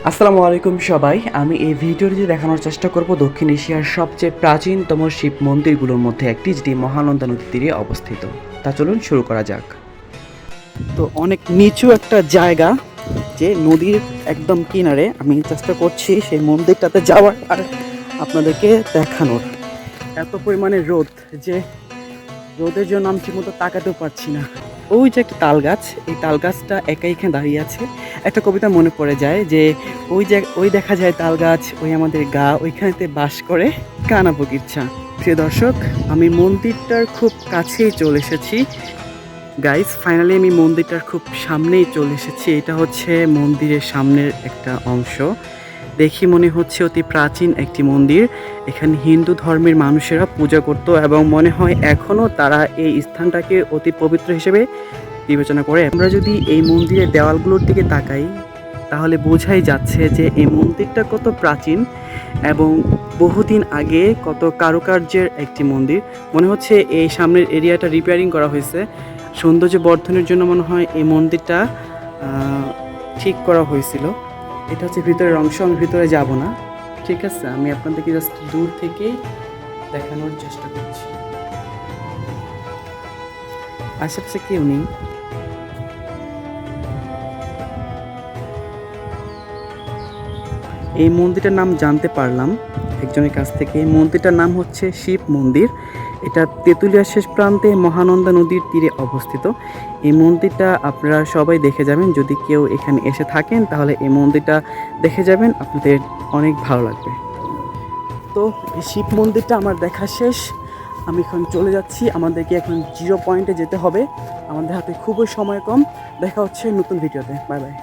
আসসালামু আলাইকুম সবাই। আমি এই ভিডিওটিতে দেখানোর চেষ্টা করব দক্ষিণ এশিয়ার সবচেয়ে প্রাচীনতম শিব মন্দিরগুলোর মধ্যে একটি, যেটি মহানন্দা নদীর তীরে অবস্থিত। তা চলুন শুরু করা যাক। তো অনেক নিচু একটা জায়গা, যে নদীর একদম কিনারে। আমি চেষ্টা করছি সেই মন্দিরটাতে যাওয়ার আর আপনাদেরকে দেখানোর। এত পরিমাণে রোদ যে রোদের জন্য আমি ঠিকমতো তাকাতেও পারছি না। ওই যে একটা তাল গাছ, এই তাল গাছটা একাই এখানে দাঁড়িয়ে আছে। একটা কবিতা মনে পড়ে যায় যে ওই দেখা যায় তাল গাছ, ওই আমাদের গা, ওইখানেতে বাস করে কানা বগিরছা। প্রিয় দর্শক, আমি মন্দিরটার খুব কাছেই চলে এসেছি। গাইস, ফাইনালি আমি মন্দিরটার খুব সামনেই চলে এসেছি। এটা হচ্ছে মন্দিরের সামনের একটা অংশ। দেখি মনে হচ্ছে অতি প্রাচীন একটি মন্দির। এখানে হিন্দু ধর্মের মানুষেরা পূজা করত এবং মনে হয় এখনও তারা এই স্থানটাকে অতি পবিত্র হিসেবে বিবেচনা করে। আমরা যদি এই মন্দিরের দেওয়ালগুলোর দিকে তাকাই, তাহলে বোঝাই যাচ্ছে যে এই মন্দিরটা কত প্রাচীন এবং বহুদিন আগে কত কারুকার্যের একটি মন্দির। মনে হচ্ছে এই সামনের এরিয়াটা রিপেয়ারিং করা হয়েছে। সৌন্দর্য বর্ধনের জন্য মনে হয় এই মন্দিরটা ঠিক করা হয়েছিল। এটা হচ্ছে ভিতরের অংশ, আমি ভিতরে যাব না, ঠিক আছে? আমি আপনাদেরকে জাস্ট দূর থেকেই দেখানোর চেষ্টা করছি। আশেপাশে কেউ নেই। এই মন্দিরটার নাম জানতে পারলাম একজনের কাছ থেকে। এই মন্দিরটার নাম হচ্ছে শিব মন্দির। এটা তেঁতুলিয়ার শেষ প্রান্তে মহানন্দা নদীর তীরে অবস্থিত। এই মন্দিরটা আপনারা সবাই দেখে যাবেন। যদি কেউ এখানে এসে থাকেন তাহলে এই মন্দিরটা দেখে যাবেন, আপনাদের অনেক ভালো লাগবে। তো এই শিব মন্দিরটা আমার দেখা শেষ। আমি এখন চলে যাচ্ছি। আমাদেরকে এখন 0 পয়েন্টে যেতে হবে। আমাদের হাতে খুবই সময় কম। দেখা হচ্ছে নতুন ভিডিওতে। Bye bye.